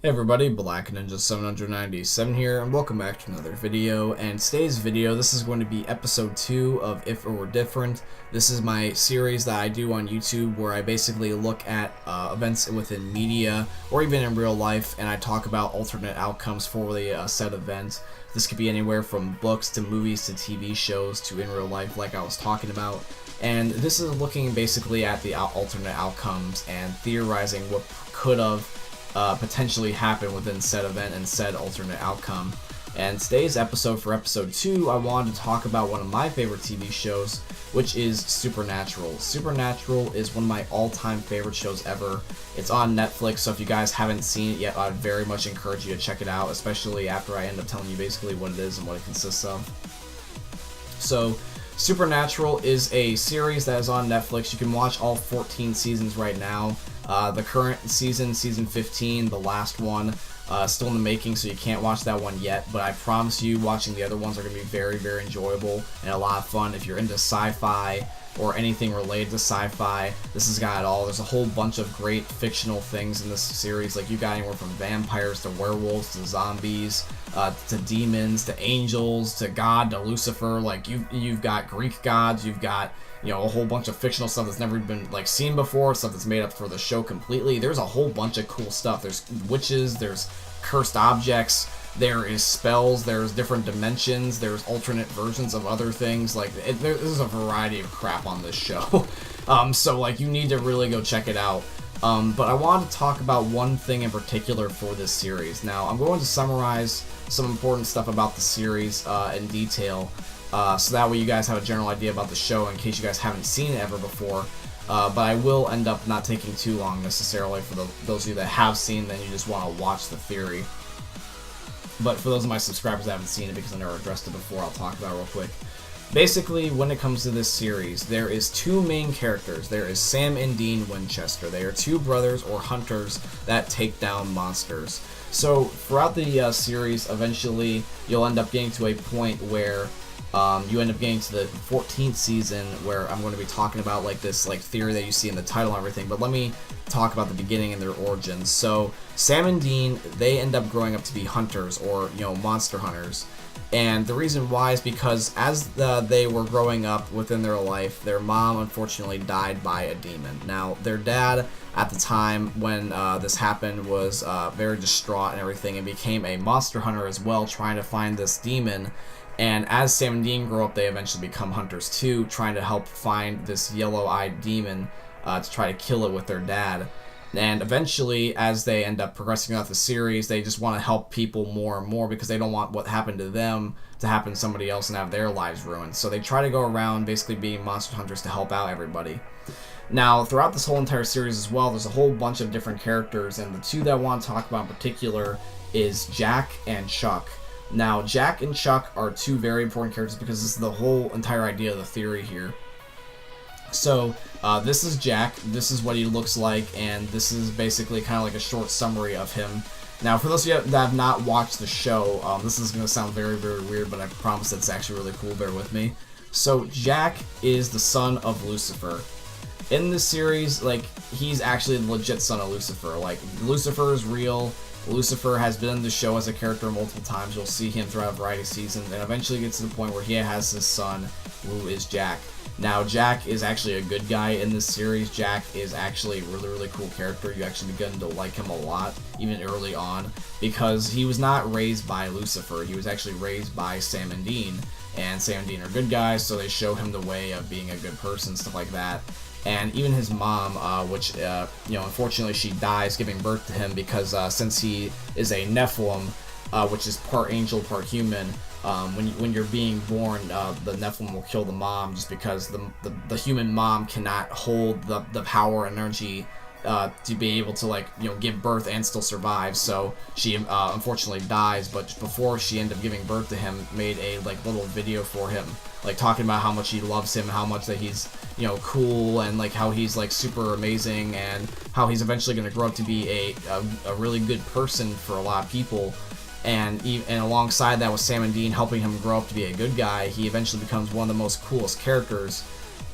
Hey everybody, Black Ninja 797 here, and welcome back to another video. And today's video, this is going to be episode 2 of If It Were Different. This is my series that I do on YouTube where I basically look at events within media or even in real life, and I talk about alternate outcomes for the said event. This could be anywhere from books to movies to TV shows to in real life, like I was talking about. And this is looking basically at the alternate outcomes and theorizing what could have potentially happen within said event and said alternate outcome. And today's episode, for episode 2, I wanted to talk about one of my favorite TV shows, which is Supernatural. Supernatural is one of my all-time favorite shows ever. It's on Netflix, so if you guys haven't seen it yet, I'd very much encourage you to check it out, especially after I end up telling you basically what it is and what it consists of. So, Supernatural is a series that is on Netflix. You can watch all 14 seasons right now. The current season, season 15, the last one, still in the making, so you can't watch that one yet, but I promise you watching the other ones are going to be very, very enjoyable and a lot of fun. If you're into sci-fi or anything related to sci-fi, this has got it all. There's a whole bunch of great fictional things in this series. Like, you got anywhere from vampires to werewolves to zombies, to demons to angels to God to Lucifer. Like, you've got Greek gods, you've got, you know, a whole bunch of fictional stuff that's never been like seen before, stuff that's made up for the show completely. There's a whole bunch of cool stuff. There's witches, there's cursed objects, there is spells, there's different dimensions, there's alternate versions of other things. Like, there's a variety of crap on this show. So like, you need to really go check it out. But I wanted to talk about one thing in particular for this series. Now, I'm going to summarize some important stuff about the series in detail, so that way you guys have a general idea about the show in case you guys haven't seen it ever before. But I will end up not taking too long necessarily for those of you that have seen, then you just want to watch the theory. But for those of my subscribers that haven't seen it because I never addressed it before, I'll talk about it real quick. Basically, when it comes to this series, there is two main characters. There is Sam and Dean Winchester. They are two brothers or hunters that take down monsters. So throughout the series, eventually you'll end up getting to a point where you end up getting to the 14th season, where I'm going to be talking about like this like theory that you see in the title and everything. But let me talk about the beginning and their origins. So Sam and Dean, they end up growing up to be hunters, or, you know, monster hunters. And the reason why is because as they were growing up within their life, their mom unfortunately died by a demon. Now, their dad at the time when this happened was very distraught and everything, and became a monster hunter as well, trying to find this demon. And as Sam and Dean grow up, they eventually become hunters too, trying to help find this yellow-eyed demon to try to kill it with their dad. And eventually, as they end up progressing throughout the series, they just want to help people more and more because they don't want what happened to them to happen to somebody else and have their lives ruined. So they try to go around basically being monster hunters to help out everybody. Now, throughout this whole entire series as well, there's a whole bunch of different characters, and the two that I want to talk about in particular is Jack and Chuck. Now, Jack and Chuck are two very important characters because this is the whole entire idea of the theory here. So, this is Jack, this is what he looks like, and this is basically kind of like a short summary of him. Now, for those of you that have not watched the show, this is going to sound very, very weird, but I promise it's actually really cool, bear with me. So, Jack is the son of Lucifer. In this series, like, he's actually the legit son of Lucifer. Like, Lucifer is real. Lucifer has been in the show as a character multiple times. You'll see him throughout a variety of seasons, and eventually gets to the point where he has his son, who is Jack. Now, Jack is actually a good guy in this series. Jack is actually a really, really cool character. You actually begin to like him a lot, even early on, because he was not raised by Lucifer. He was actually raised by Sam and Dean, and Sam and Dean are good guys, so they show him the way of being a good person, stuff like that. And even his mom, which, you know, unfortunately she dies giving birth to him because since he is a Nephilim, which is part angel, part human, when you're being born, the Nephilim will kill the mom just because the human mom cannot hold the power and energy to be able to, like, you know, give birth and still survive. So she unfortunately dies, but before she ended up giving birth to him, made a like little video for him, like talking about how much he loves him, how much that he's, you know, cool, and like how he's like super amazing, and how he's eventually going to grow up to be a really good person for a lot of people. And alongside that, with Sam and Dean helping him grow up to be a good guy, he eventually becomes one of the most coolest characters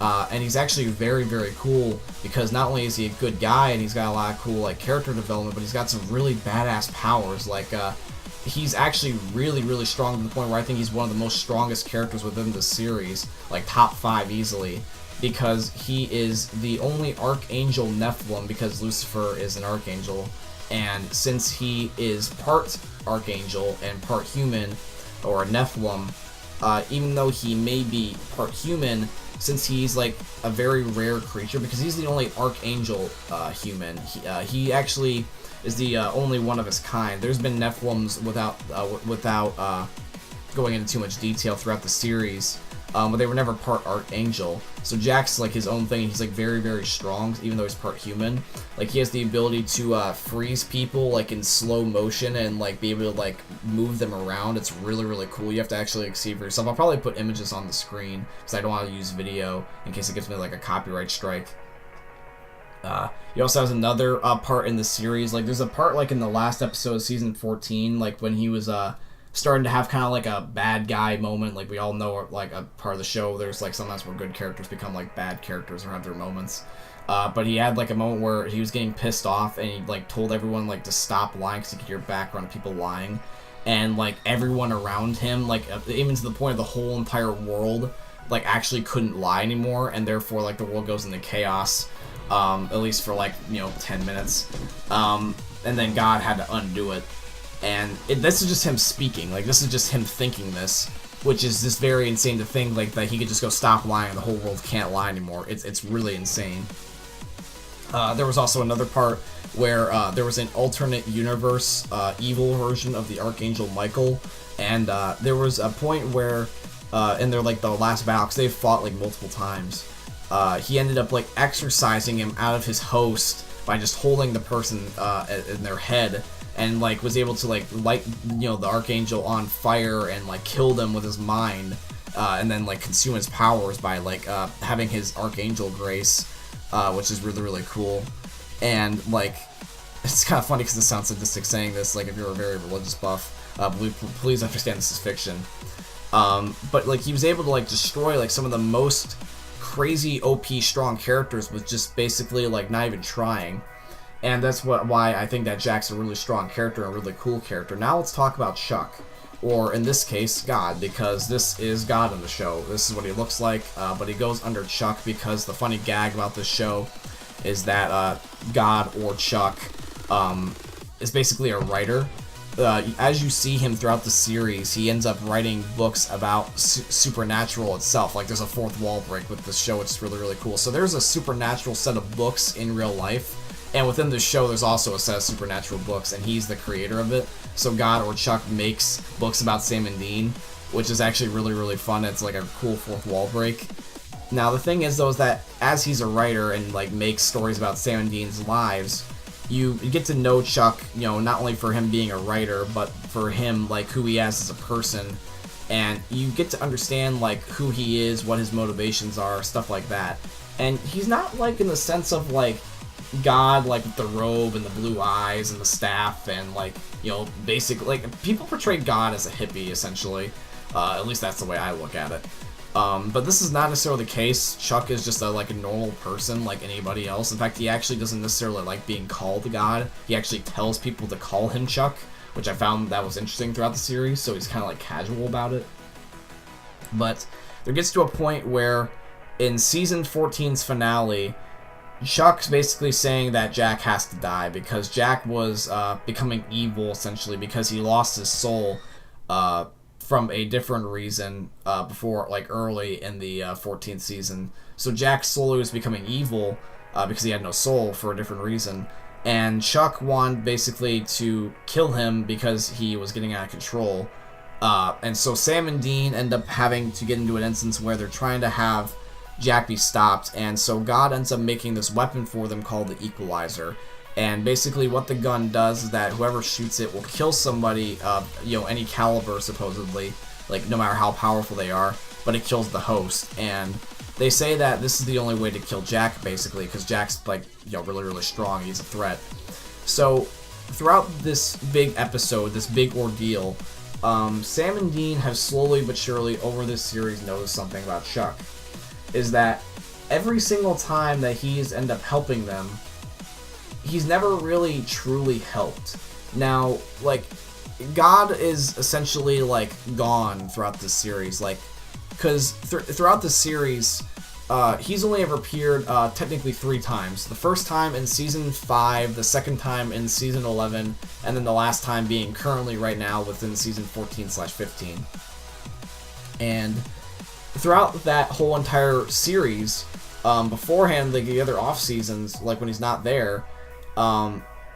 And he's actually very, very cool because not only is he a good guy and he's got a lot of cool like character development, but he's got some really badass powers. Like he's actually really, really strong to the point where I think he's one of the most strongest characters within the series, like top 5 easily, because he is the only Archangel Nephilim, because Lucifer is an Archangel, and since he is part Archangel and part human, or a Nephilim, even though he may be part human, since he's like a very rare creature, because he's the only Archangel human, he actually is the only one of his kind. There's been Nephilims without going into too much detail throughout the series, but they were never part Archangel. So Jack's like his own thing. He's like very, very strong, even though he's part human. Like he has the ability to freeze people like in slow motion and like be able to like move them around. It's really, really cool. You have to actually like, see for yourself. I'll probably put images on the screen because I don't want to use video in case it gives me like a copyright strike. He also has another part in the series. Like there's a part like in the last episode of season 14, like when he was starting to have kind of like a bad guy moment. Like we all know, like a part of the show, there's like sometimes where good characters become like bad characters or have their moments. But he had like a moment where he was getting pissed off and he like told everyone like to stop lying because he could hear background of people lying, and like everyone around him, like even to the point of the whole entire world, like actually couldn't lie anymore, and therefore like the world goes into chaos. At least for like 10 minutes, and then God had to undo it. And this is just him speaking, like this is just him thinking this, which is just very insane to think like that he could just go stop lying and the whole world can't lie anymore. It's really insane. There was also another part where there was an alternate universe evil version of the Archangel Michael, and there was a point where in their like the last battle, because they've fought like multiple times, he ended up like exorcising him out of his host by just holding the person in their head, and like was able to like light the Archangel on fire and like kill them with his mind, and then like consume his powers by like having his Archangel grace, which is really, really cool. And like it's kind of funny because it sounds sadistic saying this, like if you're a very religious buff, please understand this is fiction. But like he was able to like destroy like some of the most crazy OP strong characters with just basically like not even trying. And that's why I think that Jack's a really strong character and a really cool character. Now let's talk about Chuck, or in this case God, because this is God in the show. This is what he looks like, but he goes under Chuck because the funny gag about this show is that God, or Chuck, is basically a writer. As you see him throughout the series, he ends up writing books about supernatural itself. Like there's a fourth wall break with this show, it's really, really cool. So there's a supernatural set of books in real life, and within the show there's also a set of supernatural books, and he's the creator of it. So God, or Chuck, makes books about Sam and Dean, which is actually really, really fun. It's like a cool fourth wall break. Now the thing is though, is that as he's a writer and like makes stories about Sam and Dean's lives, you get to know Chuck, not only for him being a writer, but for him, like, who he is as a person. And you get to understand, like, who he is, what his motivations are, stuff like that. And he's not, like, in the sense of, like, God, like, with the robe and the blue eyes and the staff and, like, basically, like, people portray God as a hippie, essentially. At least that's the way I look at it. But this is not necessarily the case. Chuck is just a normal person like anybody else. In fact, he actually doesn't necessarily like being called God. He actually tells people to call him Chuck, which I found that was interesting throughout the series, so he's kind of like casual about it. But there gets to a point where in season 14's finale, Chuck's basically saying that Jack has to die because Jack was becoming evil, essentially, because he lost his soul from a different reason before, like early in the 14th season. So Jack slowly was becoming evil because he had no soul for a different reason. And Chuck wanted basically to kill him because he was getting out of control. And so Sam and Dean end up having to get into an instance where they're trying to have Jack be stopped. And so God ends up making this weapon for them called the Equalizer. And basically what the gun does is that whoever shoots it will kill somebody of, any caliber, supposedly, like no matter how powerful they are, but it kills the host. And they say that this is the only way to kill Jack, basically, because Jack's like, really, really strong. He's a threat. So throughout this big episode, this big ordeal, Sam and Dean have slowly but surely over this series noticed something about Chuck. Is that every single time that he's ended up helping them, he's never really truly helped. Now, like, God is essentially, like, gone throughout this series, like, because throughout the series, he's only ever appeared technically 3 times. The first time in Season 5, the second time in Season 11, and then the last time being currently right now within Season 14/15. And throughout that whole entire series, beforehand, like the other off seasons, like when he's not there,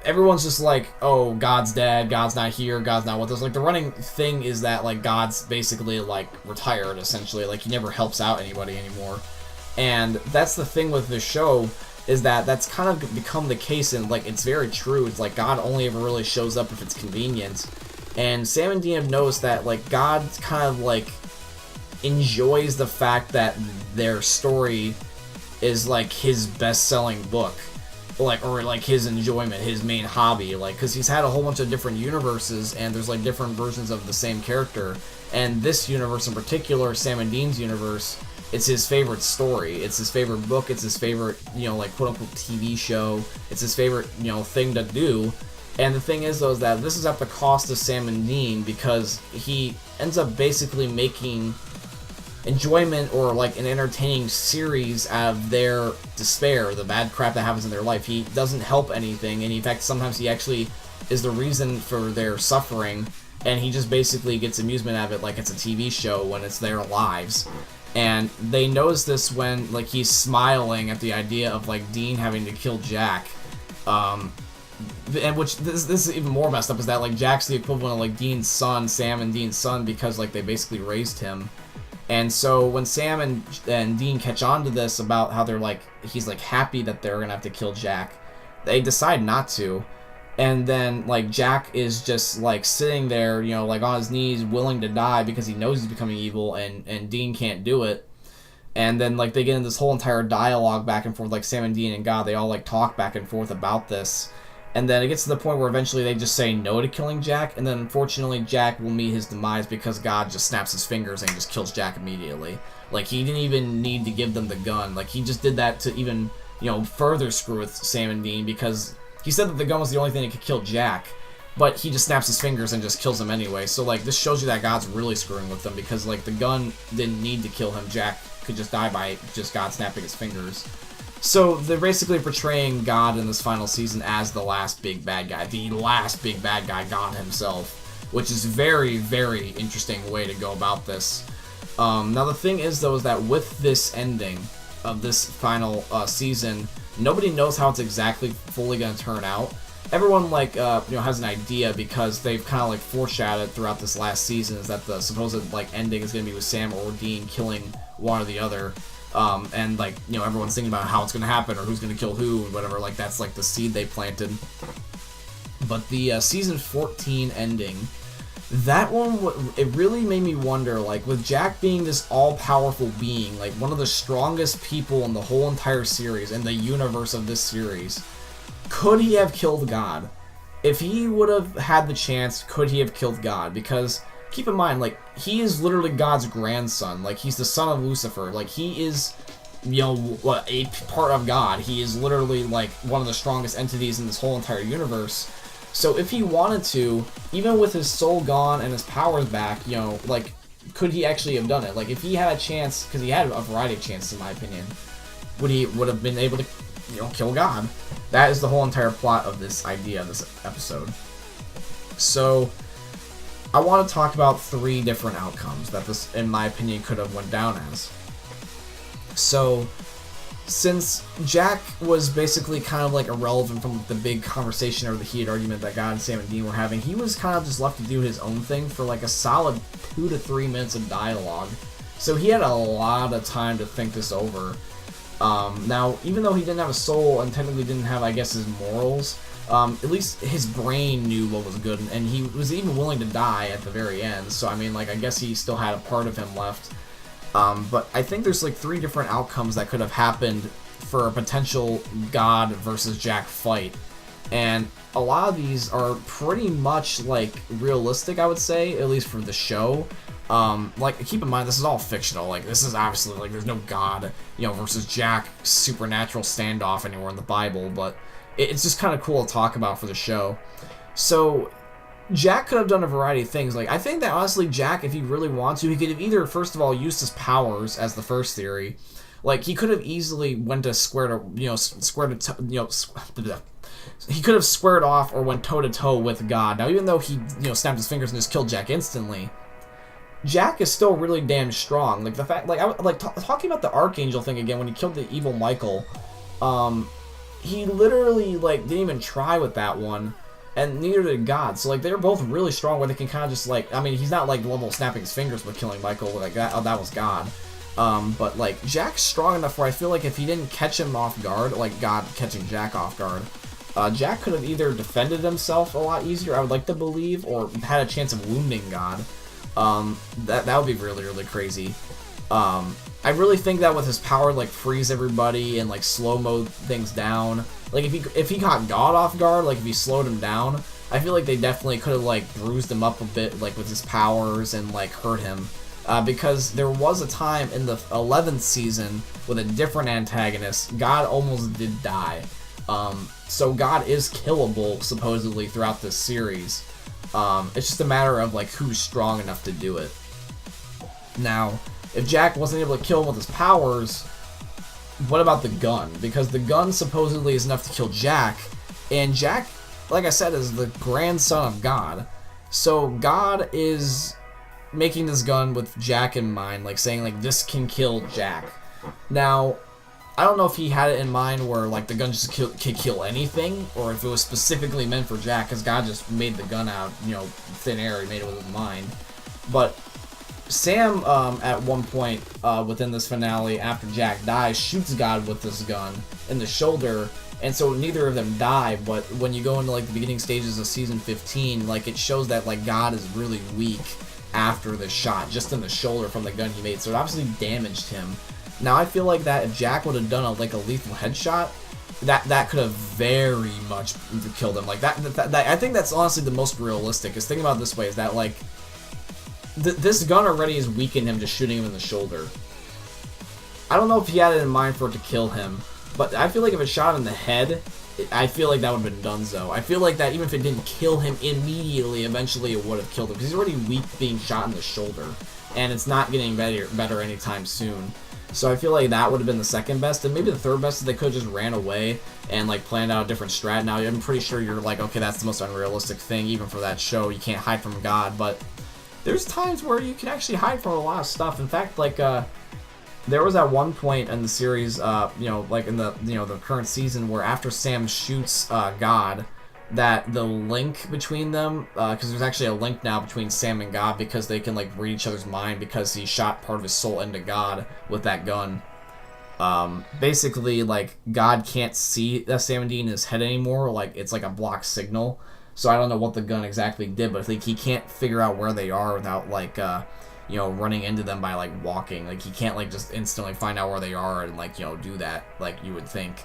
everyone's just like, oh, God's dead, God's not here, God's not with us. Like, the running thing is that, like, God's basically, like, retired, essentially. Like, he never helps out anybody anymore. And that's the thing with this show, is that that's kind of become the case, and, like, it's very true. It's like God only ever really shows up if it's convenient. And Sam and Dean have noticed that, like, God kind of, like, enjoys the fact that their story is, like, his best-selling book. Like, or like his enjoyment, his main hobby, like, because he's had a whole bunch of different universes, and there's like different versions of the same character, and this universe in particular, Sam and Dean's universe, it's his favorite story, it's his favorite book, it's his favorite, you know, like, quote-unquote TV show, it's his favorite, you know, thing to do. And the thing is, though, is that this is at the cost of Sam and Dean, because he ends up basically making enjoyment or like an entertaining series out of their despair, the bad crap that happens in their life. He doesn't help anything, and in fact sometimes he actually is the reason for their suffering, and he just basically gets amusement out of it like it's a TV show when it's their lives. And they notice this when, like, he's smiling at the idea of, like, Dean having to kill Jack, and which this is even more messed up, is that, like, Jack's the equivalent of, like, Dean's son, Sam and Dean's son, because, like, they basically raised him. And so when Sam and Dean catch on to this about how they're like, he's like happy that they're gonna have to kill Jack, they decide not to. And then, like, Jack is just like sitting there, you know, like on his knees, willing to die because he knows he's becoming evil, and Dean can't do it. And then, like, they get in this whole entire dialogue back and forth, like Sam and Dean and God, they all like talk back and forth about this. And then it gets to the point where eventually they just say no to killing Jack, and then unfortunately Jack will meet his demise because God just snaps his fingers and just kills Jack immediately. Like, he didn't even need to give them the gun. Like, he just did that to even, you know, further screw with Sam and Dean, because he said that the gun was the only thing that could kill Jack, but he just snaps his fingers and just kills him anyway. So, like, this shows you that God's really screwing with them, because, like, the gun didn't need to kill him. Jack could just die by just God snapping his fingers. So they're basically portraying God in this final season as the last big bad guy. The last big bad guy, God himself. Which is very, very interesting way to go about this. Now the thing is, though, is that with this ending of this final season, nobody knows how it's exactly fully going to turn out. Everyone, like, you know, has an idea, because they've kind of, like, foreshadowed throughout this last season is that the supposed, like, ending is going to be with Sam or Dean killing one or the other. And, like, you know, everyone's thinking about how it's going to happen or who's going to kill who and whatever. Like, that's, like, the seed they planted. But the season 14 ending, that one, it really made me wonder, like, with Jack being this all-powerful being, like, one of the strongest people in the whole entire series, in the universe of this series, could he have killed God? If he would have had the chance, could he have killed God? Because keep in mind, like, he is literally God's grandson. Like, he's the son of Lucifer. Like, he is, you know, a part of God. He is literally, like, one of the strongest entities in this whole entire universe. So if he wanted to, even with his soul gone and his powers back, you know, like, could he actually have done it? Like, if he had a chance, because he had a variety of chances, in my opinion, would have been able to, you know, kill God? That is the whole entire plot of this idea of this episode. So I want to talk about 3 different outcomes that this, in my opinion, could have went down as. So, since Jack was basically kind of like irrelevant from the big conversation or the heated argument that God and Sam and Dean were having, he was kind of just left to do his own thing for like a solid 2 to 3 minutes of dialogue. So he had a lot of time to think this over. Now, even though he didn't have a soul and technically didn't have, I guess, his morals, at least his brain knew what was good, and he was even willing to die at the very end. So, I mean, like, I guess he still had a part of him left. But I think there's, like, 3 different outcomes that could have happened for a potential God versus Jack fight. And a lot of these are pretty much, like, realistic, I would say, at least for the show. Like, keep in mind, this is all fictional. Like, this is obviously, like, there's no God, you know, versus Jack supernatural standoff anywhere in the Bible, but it's just kind of cool to talk about for the show. So, Jack could have done a variety of things. Like, I think that, honestly, Jack, if he really wants to, he could have either, first of all, used his powers as the first theory. Like, he could have easily went to he could have squared off or went toe-to-toe with God. Now, even though he, snapped his fingers and just killed Jack instantly, Jack is still really damn strong. Like, the fact, like, talking about the Archangel thing again, when he killed the evil Michael, he literally, like, didn't even try with that one, and neither did God. So, like, they're both really strong where they can kind of just, like, I mean, he's not, like, the level of snapping his fingers with killing Michael, like, that was God. But, like, Jack's strong enough where I feel like if he didn't catch him off guard, like God catching Jack off guard, Jack could have either defended himself a lot easier, I would like to believe, or had a chance of wounding God. That would be really, really crazy. I really think that with his power, like, freeze everybody and, like, slow-mo things down, like, if he caught God off guard, like, if he slowed him down, I feel like they definitely could have, like, bruised him up a bit, like, with his powers and, like, hurt him. Because there was a time in the 11th season with a different antagonist, God almost did die. So God is killable, supposedly, throughout this series. It's just a matter of, like, who's strong enough to do it. Now, if Jack wasn't able to kill him with his powers, what about the gun? Because the gun supposedly is enough to kill Jack, and Jack, like I said, is the grandson of God. So God is making this gun with Jack in mind, like saying, like, this can kill Jack. Now, I don't know if he had it in mind where, like, the gun just could kill anything, or if it was specifically meant for Jack, because God just made the gun out, thin air. He made it with his mind. But Sam, at one point within this finale, after Jack dies, shoots God with this gun in the shoulder, and so neither of them die. But when you go into, like, the beginning stages of season 15, like, it shows that, like, God is really weak after the shot, just in the shoulder from the gun he made, so it obviously damaged him. Now, I feel like that if Jack would have done a lethal headshot, that could have very much killed him. Like, that I think that's honestly the most realistic, is thinking about it this way, is that, like, this gun already has weakened him just shooting him in the shoulder. I don't know if he had it in mind for it to kill him, but I feel like if it shot him in the head, I feel like that would have been donezo. I feel like that even if it didn't kill him immediately, eventually it would have killed him, because he's already weak being shot in the shoulder, and it's not getting better anytime soon. So I feel like that would have been the second best, and maybe the third best is they could have just ran away and, like, planned out a different strat. Now, I'm pretty sure you're like, okay, that's the most unrealistic thing, even for that show. You can't hide from God, but there's times where you can actually hide from a lot of stuff. In fact, like, there was at one point in the series, like in the, the current season, where after Sam shoots God, that the link between them, because there's actually a link now between Sam and God, because they can, like, read each other's mind, because he shot part of his soul into God with that gun. Basically, like, God can't see Sam and Dean in his head anymore, like, it's like a blocked signal. So I don't know what the gun exactly did, but I think he can't figure out where they are without, like, running into them by, like, walking. Like, he can't, like, just instantly find out where they are and, like, do that, like you would think.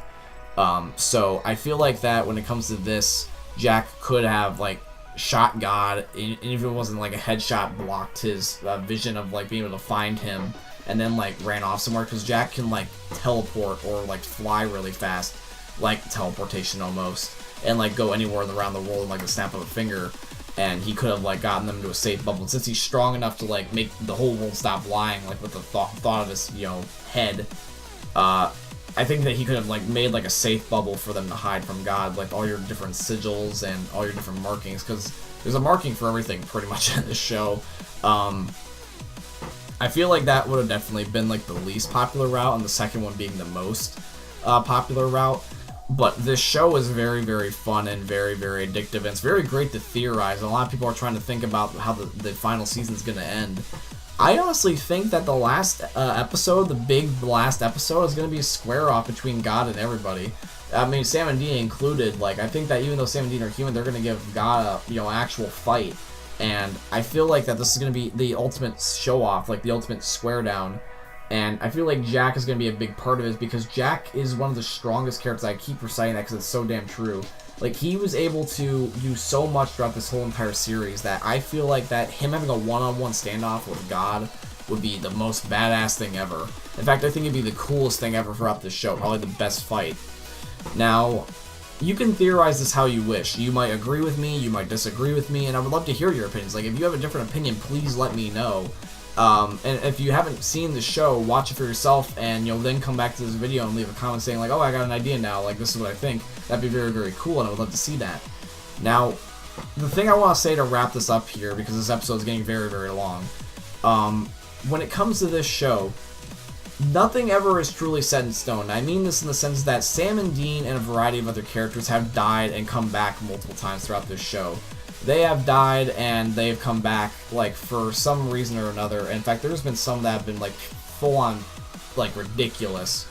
So I feel like that when it comes to this, Jack could have, like, shot God, and if it wasn't, like, a headshot, blocked his vision of, like, being able to find him, and then, like, ran off somewhere, because Jack can, like, teleport or, like, fly really fast, like teleportation almost, and, like, go anywhere around the world in, like, the snap of a finger. And he could have, like, gotten them into a safe bubble. And since he's strong enough to, like, make the whole world stop lying, like, with the thought of his, head, I think that he could have, like, made, like, a safe bubble for them to hide from God, like, all your different sigils and all your different markings, because there's a marking for everything, pretty much, in this show. I feel like that would have definitely been, like, the least popular route, and the second one being the most popular route. But this show is very, very fun and very, very addictive, and it's very great to theorize. A lot of people are trying to think about how the final season is going to end. I honestly think that the last episode, the big last episode, is going to be a square-off between God and everybody. I mean, Sam and Dean included. Like, I think that even though Sam and Dean are human, they're going to give God a, actual fight. And I feel like that this is going to be the ultimate show-off, like the ultimate square-down. And I feel like Jack is going to be a big part of it because Jack is one of the strongest characters. I keep reciting that because it's so damn true. Like, he was able to do so much throughout this whole entire series that I feel like that him having a one-on-one standoff with God would be the most badass thing ever. In fact, I think it'd be the coolest thing ever throughout this show. Probably the best fight. Now, you can theorize this how you wish. You might agree with me, you might disagree with me, and I would love to hear your opinions. Like, if you have a different opinion, please let me know. And if you haven't seen the show, watch it for yourself, and you'll then come back to this video and leave a comment saying, like, oh, I got an idea now, like, this is what I think. That'd be very, very cool, and I would love to see that. Now, the thing I want to say to wrap this up here, because this episode is getting very, very long, when it comes to this show, nothing ever is truly set in stone. I mean this in the sense that Sam and Dean and a variety of other characters have died and come back multiple times throughout this show. They have died and they have come back, like, for some reason or another. In fact, there's been some that have been, like, full-on, like, ridiculous.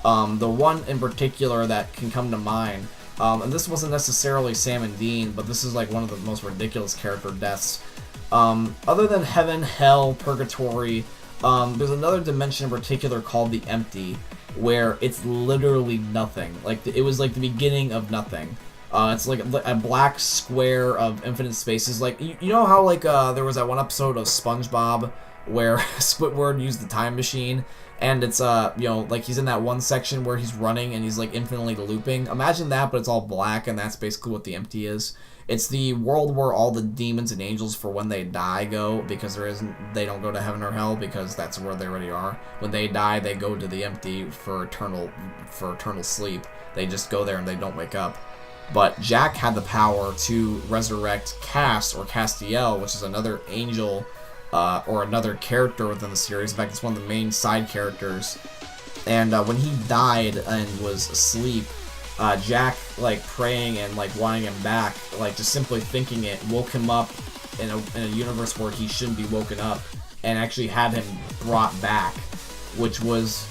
The one in particular that can come to mind, and this wasn't necessarily Sam and Dean, but this is, like, one of the most ridiculous character deaths. Other than Heaven, Hell, Purgatory, there's another dimension in particular called the Empty, where it's literally nothing. Like, it was, like, the beginning of nothing. It's like a black square of infinite spaces. Like, you know how, like, there was that one episode of SpongeBob where Squidward used the time machine, and it's, you know, like, he's in that one section where he's running and he's, like, infinitely looping. Imagine that, but it's all black, and that's basically what the Empty is. It's the world where all the demons and angels, for when they die, go, because they don't go to heaven or hell, because that's where they already are. When they die, they go to the Empty for eternal sleep. They just go there and they don't wake up. But Jack had the power to resurrect Cass, or Castiel, which is another angel, or another character within the series. In fact, it's one of the main side characters. And when he died and was asleep, Jack, like, praying and, like, wanting him back, like, just simply thinking it, woke him up in a universe where he shouldn't be woken up, and actually had him brought back, which was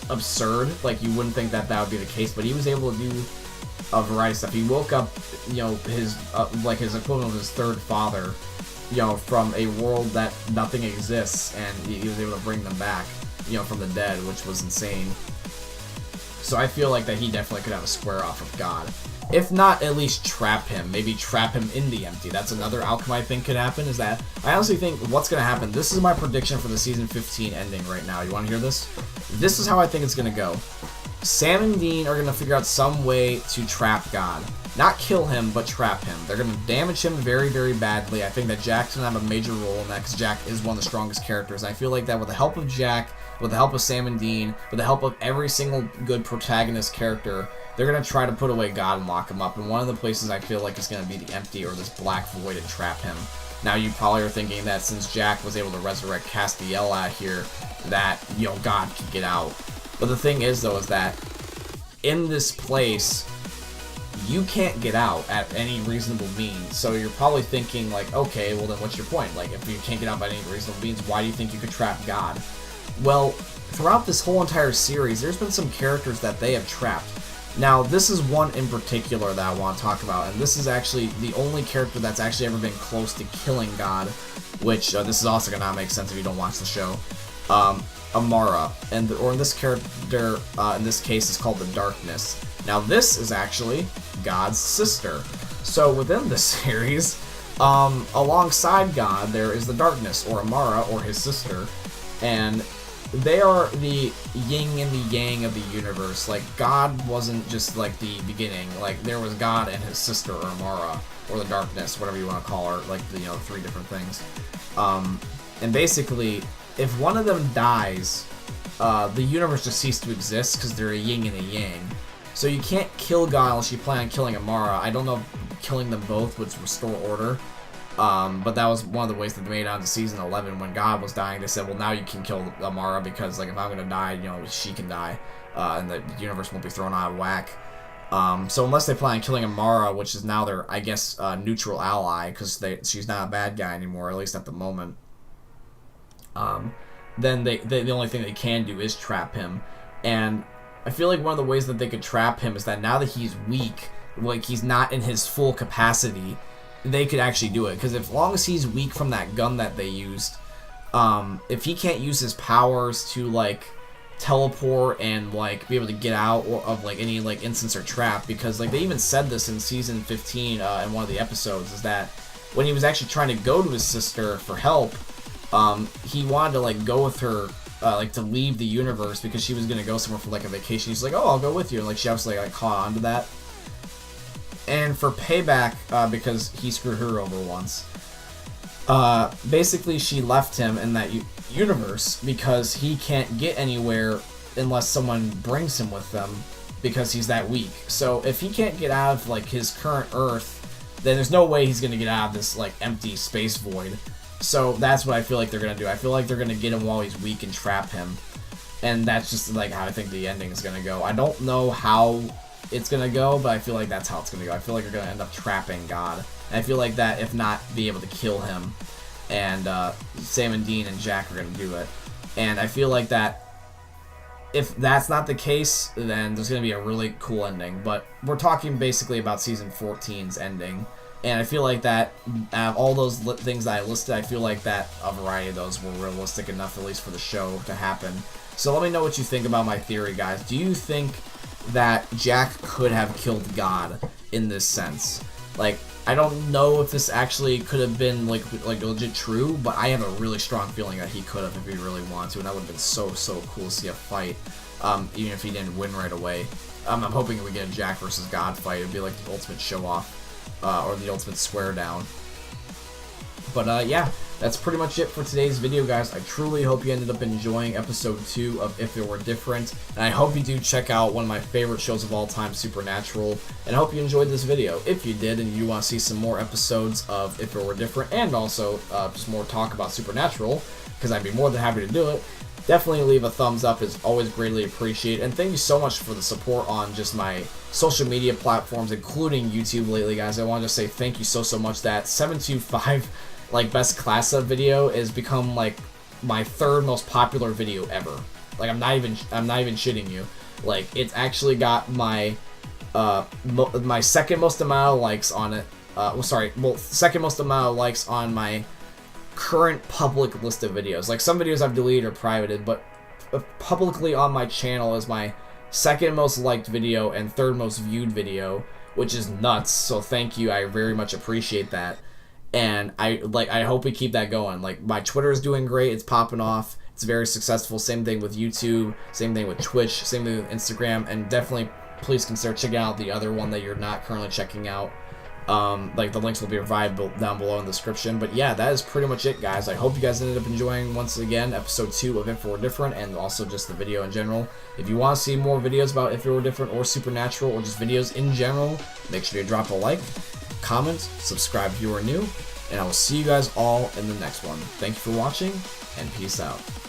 absurd. Like, you wouldn't think that would be the case, but he was able to do a variety of stuff. He woke up, you know, his like his equivalent of his third father, you know, from a world that nothing exists, and he was able to bring them back, you know, from the dead, which was insane. So I feel like that he definitely could have a square off with God. If not, at least trap him. Maybe trap him in the Empty. That's another outcome I think could happen, is that I honestly think what's going to happen, this is my prediction for the season 15 ending right now. You want to hear this? This is how I think it's going to go. Sam and Dean are going to figure out some way to trap God. Not kill him, but trap him. They're going to damage him very, very badly. I think that Jack's going to have a major role in that, because Jack is one of the strongest characters. I feel like that with the help of Jack, with the help of Sam and Dean, with the help of every single good protagonist character, they're going to try to put away God and lock him up. And one of the places I feel like is going to be the Empty, or this black void, to trap him. Now, you probably are thinking that since Jack was able to resurrect Castiel out here, that, you know, God could get out. But the thing is, though, is that in this place, you can't get out at any reasonable means. So you're probably thinking, like, okay, well then what's your point? Like, if you can't get out by any reasonable means, why do you think you could trap God? Well, throughout this whole entire series, there's been some characters that they have trapped. Now, this is one in particular that I want to talk about, and this is actually the only character that's actually ever been close to killing God, which, this is also going to not make sense if you don't watch the show. Amara, or in this character, in this case, is called the Darkness. Now, this is actually God's sister. So within this series, alongside God, there is the Darkness, or Amara, or his sister, and they are the yin and the yang of the universe. Like, God wasn't just, like, the beginning. Like, there was God and his sister, or Amara, or the Darkness, whatever you want to call her, like, you know, three different things. And basically, if one of them dies, the universe just ceases to exist, because they're a yin and a yang. So you can't kill God unless you plan on killing Amara. I don't know if killing them both would restore order. But that was one of the ways that they made it on to season 11. When God was dying, they said, well, now you can kill Amara, because, like, if I'm going to die, you know, she can die. And the universe won't be thrown out of whack. So unless they plan on killing Amara, which is now their, I guess, neutral ally, because she's not a bad guy anymore, at least at the moment. Then the only thing they can do is trap him. And I feel like one of the ways that they could trap him is that now that he's weak, like, he's not in his full capacity, they could actually do it. Because as long as he's weak from that gun that they used, if he can't use his powers to like teleport and like be able to get out of like any like instance or trap, because like they even said this in season 15 in one of the episodes, is that when he was actually trying to go to his sister for help, he wanted to like go with her, like to leave the universe because she was gonna go somewhere for like a vacation. He's like, oh, I'll go with you, and like she obviously like caught on to that. And for payback, because he screwed her over once, basically she left him in that universe because he can't get anywhere unless someone brings him with them, because he's that weak. So if he can't get out of like his current Earth, then there's no way he's gonna get out of this like empty space void. So that's what I feel like they're gonna do. I feel like they're gonna get him while he's weak and trap him, and that's just like how I think the ending is gonna go. I don't know how it's gonna go, but I feel like that's how it's gonna go. I feel like they're gonna end up trapping God, and I feel like that if not, be able to kill him. And Sam and Dean and Jack are gonna do it, and I feel like that if that's not the case, then there's going to be a really cool ending. But we're talking basically about Season 14's ending. And I feel like that, out of all those things that I listed, I feel like that a variety of those were realistic enough, at least for the show, to happen. So let me know what you think about my theory, guys. Do you think that Jack could have killed God in this sense? Like, I don't know if this actually could have been like legit true, but I have a really strong feeling that he could have if he really wanted to, and that would have been so cool to see a fight, even if he didn't win right away. I'm hoping we get a Jack versus God fight. It'd be like the ultimate show off, or the ultimate swear down. But yeah, that's pretty much it for today's video, guys. I truly hope you ended up enjoying episode 2 of If It Were Different, and I hope you do check out one of my favorite shows of all time, Supernatural, and I hope you enjoyed this video. If you did and you want to see some more episodes of If It Were Different, and also just more talk about Supernatural, because I'd be more than happy to do it, definitely leave a thumbs up. Is always greatly appreciated, and thank you so much for the support on just my social media platforms, including YouTube lately, guys. I want to say thank you so much. That 725 like best class up video has become like my 3rd most popular video ever. Like I'm not even shitting you. Like it's actually got my my 2nd most amount of likes on it. Second most amount of likes on my current public list of videos. Like some videos I've deleted or privated, but publicly on my channel is my 2nd most liked video and 3rd most viewed video, which is nuts. So thank you. I very much appreciate that. And I hope we keep that going. Like my Twitter is doing great. It's popping off. It's very successful. Same thing with YouTube. Same thing with Twitch. Same thing with Instagram. And definitely please consider checking out the other one that you're not currently checking out. Like the links will be provided down below in the description. But yeah, that is pretty much it, guys. I hope you guys ended up enjoying, once again, episode 2 of If It Were Different, and also just the video in general. If you want to see more videos about If It Were Different or Supernatural, or just videos in general, make sure you drop a like, comment, subscribe if you are new, and I will see you guys all in the next one. Thank you for watching, and peace out.